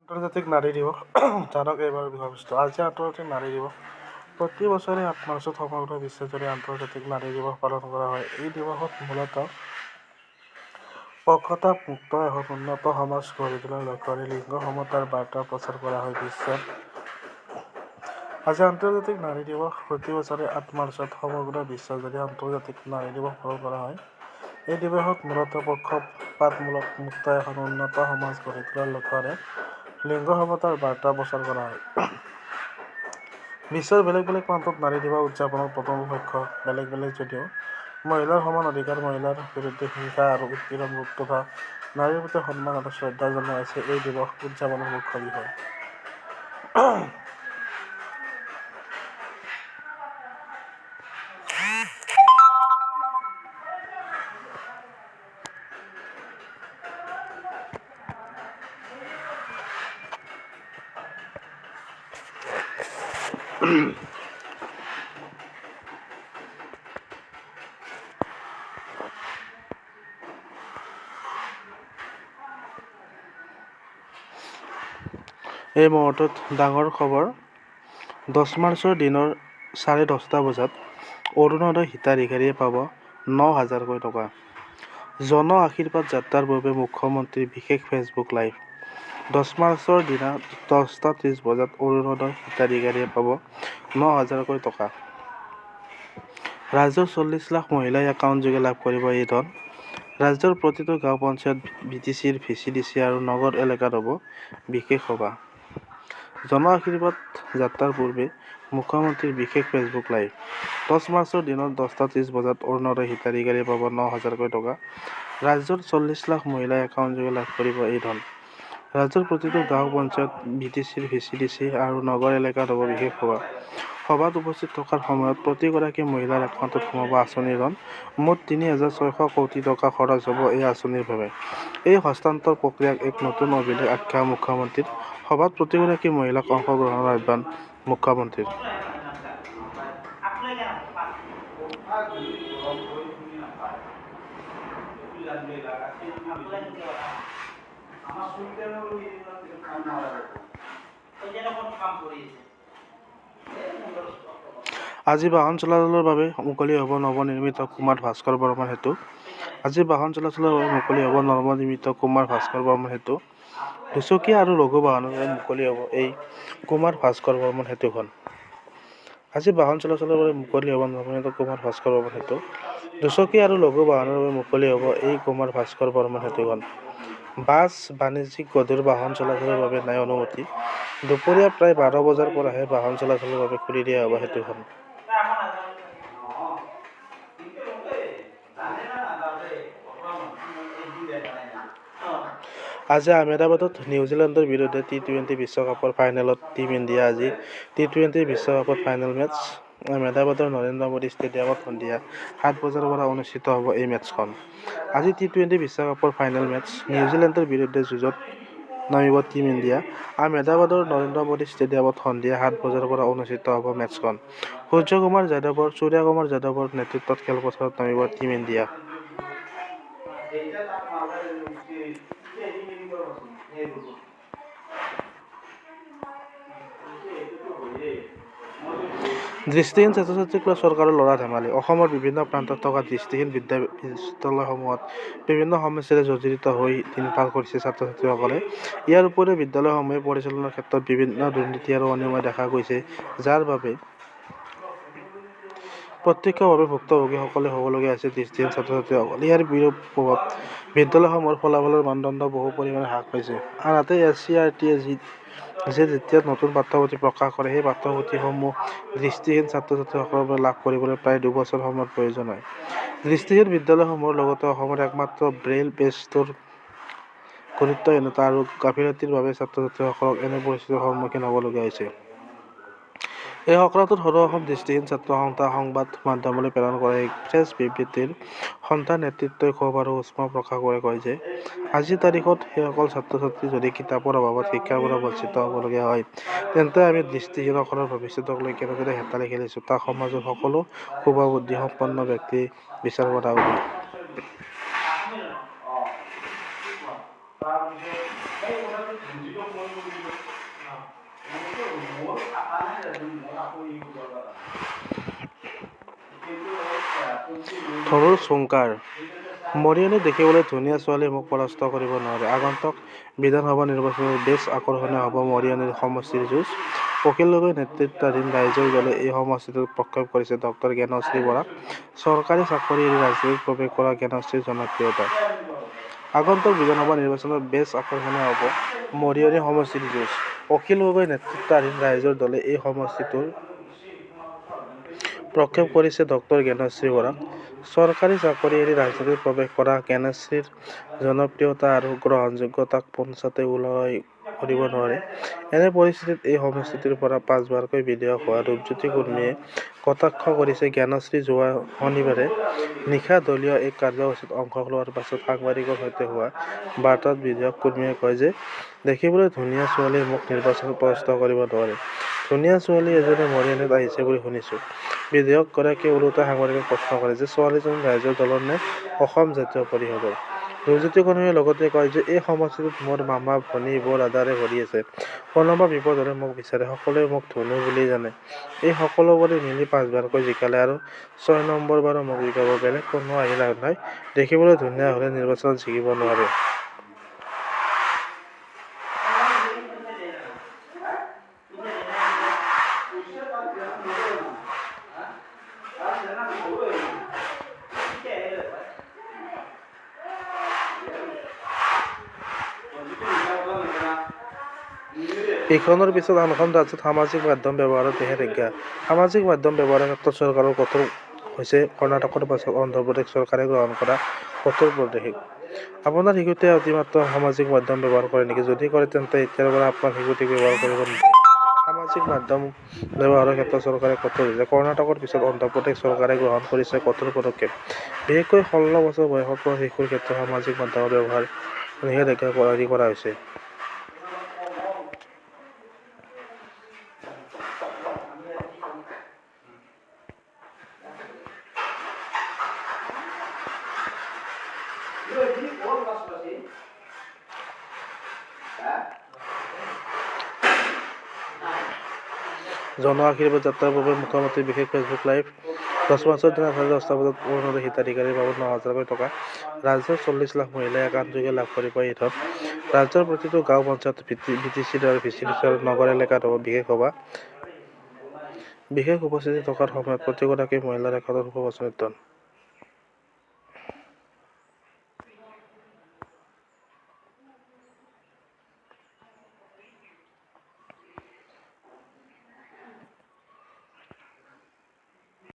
আন্তৰ্জাতিক নাৰী দিৱস জানক এইবাৰ বিষয়বস্তু। আজি আন্তৰ্জাতিক নাৰী দিৱস। প্ৰতি বছৰে 8 মাৰ্চত সমগ্ৰ বিশ্বজুৰি আন্তৰ্জাতিক নাৰী দিৱস পালন কৰা হয়। এই দিৱসত মূলতঃ পক্ষপাতমুক্ত এখন উন্নত সমাজ গঢ়ি তোলাৰ লক্ষ্যৰে লিংগ সমতাৰ বাৰ্তা প্ৰচাৰ কৰা হয়। আজি আন্তৰ্জাতিক নাৰী দিৱস। প্ৰতি বছৰে 8 মাৰ্চত সমগ্ৰ বিশ্বজুৰি আন্তৰ্জাতিক নাৰী দিৱস পালন কৰা হয়। এই দিৱসত মূলতঃ পক্ষপাতমুক্ত এখন উন্নত সমাজ গঢ়ি তোলাৰ লক্ষ্যৰে লিংগ সমতাৰ বাৰ্তা প্ৰচাৰ কৰা হয়। বিশ্বৰ বেলেগ বেলেগ প্ৰান্তত নাৰী দিৱস উদযাপনৰ প্ৰথম লক্ষ্য বেলেগ বেলেগ যদিও মহিলাৰ সমান অধিকাৰ, মহিলাৰ বিৰুদ্ধে হিংসা আৰু উৎপীড়ন ৰোধ তথা নাৰীৰ প্ৰতি সন্মান আৰু শ্ৰদ্ধা জনোৱাই আছে এই দিৱস উদযাপনৰ মুখ্য বিষয়। এই মুহূৰ্তত ডাঙৰ খবৰ। 10 মাৰ্চৰ দিনৰ 10:30 বজাত অৰুণোদয় হিতাধিকাৰীয়ে পাব 9,000কৈ টকা। জন আশীৰ্বাদ যাত্ৰাৰ পূৰ্বে মুখ্যমন্ত্ৰীৰ বিশেষ ফেচবুক লাইভ। 10 মাৰ্চৰ দিনা 10:30 বজাত অৰুণোদয় হিতাধিকাৰীয়ে পাব 9,000কৈ টকা। ৰাজ্যৰ 40 লাখ মহিলাই একাউণ্টযোগে লাভ কৰিব এই ধন। ৰাজ্যৰ প্ৰতিটো গাঁও পঞ্চায়ত, বিটিচি, ভিচিডিচি আৰু নগৰ এলেকাত হ'ব বিশেষ সভা। জন আশীৰ্বাদ যাত্ৰাৰ পূৰ্বে মুখ্যমন্ত্ৰীৰ বিশেষ ফেচবুক লাইভ। 10 মাৰ্চৰ দিনত 10:30 বজাত অৰুণোদয় হিতাধিকাৰীয়ে পাব 9,000কৈ টকা। ৰাজ্যৰ 40 লাখ মহিলাই একাউণ্টযোগে লাভ কৰিব এই ধন। ৰাজ্যৰ প্ৰতিটো গাঁও পঞ্চায়ত, বিটিচি, ভিচিডিচি আৰু নগৰ এলেকাত হ'ব বিশেষ সভা। সভাত উপস্থিত থকাৰ সময়ত প্ৰতিগৰাকী মহিলাৰ একাউণ্টত সোমাব আঁচনিৰ ধন। মুঠ 3,600 কোটি টকা খৰচ হ'ব এই আঁচনিৰ বাবে। এই হস্তান্তৰ প্ৰক্ৰিয়াক এক নতুন অভিলেখ আখ্যা মুখ্যমন্ত্ৰীৰ। সভাত প্ৰতিগৰাকী মহিলাক অংশগ্ৰহণৰ আহ্বান মুখ্যমন্ত্ৰীৰ। আজি বাহন চলাচলৰ বাবে মুকলি হ'ব নৱনিৰ্মিত কুমাৰ ভাস্কৰ বৰ্মন সেতু। আজি বাহন চলাচলৰ বাবে মুকলি হ'ব নৱনিৰ্মিত কুমাৰ ভাস্কৰ বৰ্মন সেতু। দুচকীয়া আৰু লঘু বাহনৰ বাবে মুকলি হ'ব এই কুমাৰ ভাস্কৰ বৰ্মন সেতুখন। আজি বাহন চলাচলৰ বাবে মুকলি হ'ব নৱনিৰ্মিত কুমাৰ ভাস্কৰ বৰ্মন সেতু। দুচকীয়া আৰু লঘু বাহনৰ বাবে মুকলি হ'ব এই কুমাৰ ভাস্কৰ বৰ্মন সেতুখন। বাছ, বাণিজ্যিক গধুৰ বাহন চলাচলৰ বাবে নাই অনুমতি। দুপৰীয়া প্ৰায় 12 বজাৰ পৰাহে বাহন চলাচলৰ বাবে খুলি দিয়া হ'ব সেতুখন। আজি আহমেদাবাদত নিউজিলেণ্ডৰ বিৰুদ্ধে টি-20 বিশ্বকাপৰ ফাইনেলত টিম ইণ্ডিয়া। আজি টি-20 বিশ্বকাপৰ ফাইনেল মেচ আহমেদাবাদৰ নৰেন্দ্ৰ মোদী ষ্টেডিয়ামত সন্ধিয়া 7 বজাৰ পৰা অনুষ্ঠিত হ'ব এই মেচখন। আজি টি-20 বিশ্বকাপৰ ফাইনেল মেচ নিউজিলেণ্ডৰ বিৰুদ্ধে যুঁজত নামিব টিম ইণ্ডিয়া। আহমেদাবাদৰ নৰেন্দ্ৰ মোদী ষ্টেডিয়ামত সন্ধিয়া 7 বজাৰ পৰা অনুষ্ঠিত হ'ব মেচখন। সূৰ্যকুমাৰ যাদৱৰ নেতৃত্বত খেলপথাৰত নামিব টিম ইণ্ডিয়া। দৃষ্টিহীন ছাত্ৰ-ছাত্ৰীক লৈ চৰকাৰৰ ল'ৰা ধেমালি। অসমৰ বিভিন্ন প্ৰান্তত থকা দৃষ্টিহীন বিদ্যালয়সমূহত বিভিন্ন সমস্যাৰে জৰ্জৰিত হৈ দিন পাৰ কৰিছে ছাত্ৰ-ছাত্ৰীসকলে। ইয়াৰ উপৰিও বিদ্যালয়সমূহে পৰিচালনাৰ ক্ষেত্ৰত বিভিন্ন দুৰ্নীতি আৰু অনিয়ম দেখা গৈছে, যাৰ বাবে প্ৰত্যক্ষভাৱে ভুক্তভোগীসকলে হ'বলগীয়া হৈছে দৃষ্টিহীন ছাত্ৰ-ছাত্ৰীসকল। ইয়াৰ বিৰূপ প্ৰভাৱ বিদ্যালয়সমূহৰ ফলাফলৰ মানদণ্ড বহু পৰিমাণে হ্ৰাস পাইছে। আনহাতে এছ.চি.ই.আৰ.টি.য়ে যেতিয়া নতুন পাঠ্যপুথি প্ৰকাশ কৰে, সেই পাঠ্যপুথিসমূহ দৃষ্টিহীন ছাত্ৰ-ছাত্ৰীসকলৰ বাবে লাভ কৰিবলৈ প্ৰায় 2 বছৰ সময়ৰ প্ৰয়োজন হয়। দৃষ্টিহীন বিদ্যালয়সমূহৰ লগতে অসমৰ একমাত্ৰ ব্ৰেইল পেজটোৰ গুৰুত্বহীনতা আৰু গাফিলতিৰ বাবে ছাত্ৰ-ছাত্ৰীসকলক এনে পৰিস্থিতিৰ সন্মুখীন হ'বলগীয়া হৈছে। এই সংক্ৰান্তত সদৌ অসম দৃষ্টিহীন ছাত্ৰ সন্থা সংবাদ মাধ্যমলৈ প্ৰেৰণ কৰা এক প্ৰেছ বিবৃতিত সন্থাৰ নেতৃত্বই ক্ষোভ আৰু উষ্মা প্ৰকাশ কৰি কয় যে, আজিৰ তাৰিখত সেইসকল ছাত্ৰ-ছাত্ৰী যদি কিতাপৰ অভাৱত শিক্ষাৰ পৰা বঞ্চিত হ'বলগীয়া হয়, তেন্তে আমি দৃষ্টিহীনসকলৰ ভৱিষ্যতক লৈ কেনেদৰে হেতালি খেলিছোঁ তাক সমাজৰ সকলো শুভবুদ্ধিসম্পন্ন ব্যক্তিয়ে বিচাৰ কৰা উচিত। থৰুৰ চুংকাৰ মৰিয়নী দেখিবলৈ ধুনীয়া ছোৱালী মোক পৰাস্ত কৰিব নোৱাৰে। আগন্তুক বিধানসভা নিৰ্বাচনত বেছ আকৰ্ষণীয় হ'ব মৰিয়নীৰ সমষ্টিৰ যুঁজ। অখিল গগৈ নেতৃত্বাধীন ৰাইজৰ দলে এই সমষ্টিটোত প্ৰক্ষেপ কৰিছে ডক্টৰ জ্ঞানশ্ৰী বৰাক। চৰকাৰী চাকৰি এৰি ৰাজনীতিত প্ৰৱেশ কৰা জ্ঞানশ্ৰীৰ জনপ্ৰিয়তা। আগন্তুক বিধানসভা নিৰ্বাচনত বেছ আকৰ্ষণীয় হ'ব মৰিয়নী সমষ্টিৰ যুঁজ। অখিল গগৈ নেতৃত্বাধীন ৰাইজৰ দলে এই সমষ্টিটোত প্ৰক্ষেপ কৰিছে ডক্টৰ জ্ঞানশ্ৰী বৰাক। চৰকাৰী চাকৰি এৰি ৰাজনীতিত প্ৰৱেশ কৰা জ্ঞানশ্ৰীৰ জনপ্ৰিয়তা আৰু গ্ৰহণযোগ্যতাক পঞ্চাতে উলয় কৰিব নোৱাৰে। এনে পৰিস্থিতিত এই সমষ্টিটোৰ পৰা 5বাৰকৈ বিধায়ক হোৱা ৰূপজ্যোতি কুৰ্মীয়ে কটাক্ষ কৰিছে জ্ঞানশ্ৰী। যোৱা শনিবাৰে নিশা দলীয় এক কাৰ্যসূচীত অংশ লোৱাৰ পাছত সাংবাদিকৰ সৈতে হোৱা বাৰ্তাত বিধায়ক কুৰ্মীয়ে কয় যে দেখিবলৈ ধুনীয়া ছোৱালীয়ে মোক নিৰ্বাচনত পৰাস্ত কৰিব নোৱাৰে। ধুনীয়া ছোৱালী এজনী মৰিয়নীত আহিছে বুলি শুনিছোঁ। বিধায়কগৰাকীয়ে ওলোটাই সাংবাদিকক প্ৰশ্ন কৰে যে ছোৱালীজনী ৰাইজৰ দলৰ নে অসম জাতীয় পৰিষদৰ। ৰূপজ্যোতি কুৰ্মীয়ে লগতে কয় যে এই সমষ্টিটোত মোৰ মামা ভনী বৌ দাদাৰে ভৰি আছে। কোনোবা বিপদ হ'লে মোক বিচাৰে। সকলোৱে মোক ধুনু বুলি জানে। এই সকলোবোৰে মিলি 5বাৰকৈ জিকালে আৰু 6 নম্বৰবাৰো মোক জিকাব। বেলেগ কোনো আহি লাভ নাই। দেখিবলৈ ধুনীয়া হ'লে নিৰ্বাচনত জিকিব নোৱাৰে। ইখনৰ পিছত আনখন ৰাজ্যত সামাজিক মাধ্যম ব্যৱহাৰত নিষেধাজ্ঞা। সামাজিক মাধ্যম ব্যৱহাৰৰ ক্ষেত্ৰত চৰকাৰৰ কঠোৰ হৈছে কৰ্ণাটকৰ পাছত অন্ধ্ৰপ্ৰদেশ চৰকাৰে গ্ৰহণ কৰা কঠোৰ পদক্ষেপ। আপোনাৰ শিশুটিয়ে অতিমাত্ৰা সামাজিক মাধ্যম ব্যৱহাৰ কৰে নেকি? যদি কৰে তেন্তে এতিয়াৰ পৰা আপোনাৰ শিশুটিক ব্যৱহাৰ কৰিব নিদিব। সামাজিক মাধ্যম ব্যৱহাৰৰ ক্ষেত্ৰত চৰকাৰে কঠোৰ হৈছে। কৰ্ণাটকৰ পিছত অন্ধ্ৰপ্ৰদেশ চৰকাৰে গ্ৰহণ কৰিছে কঠোৰ পদক্ষেপ। বিশেষকৈ 16 বছৰ বয়সৰ পৰা শিশুৰ ক্ষেত্ৰত সামাজিক মাধ্যমৰ ব্যৱহাৰ নিষেধাজ্ঞা জাৰি কৰা হৈছে। জন আশীৰ্বাদ যাত্ৰাৰ বাবে মুখ্যমন্ত্ৰীৰ বিশেষ ফেচবুক লাইভ। 10 মাৰ্চৰ দিনা ৰাতি 10টা বজাত অৰুণোদয় হিতাধিকাৰীৰ বাবদ 9,000কৈ টকা। ৰাজ্যৰ 40 লাখ মহিলাই একাউণ্টযোগে লাভ কৰিব এই ধন। ৰাজ্যৰ প্ৰতিটো গাঁও পঞ্চায়ত, ভিটিচি আৰু ভিচিডিচি আৰু নগৰ এলেকাত হ'ব বিশেষ সভা। বিশেষ উপস্থিতি থকাৰ সময়ত প্ৰতিগৰাকী মহিলাৰ একাউণ্টত হ'ব 25,000 ধন।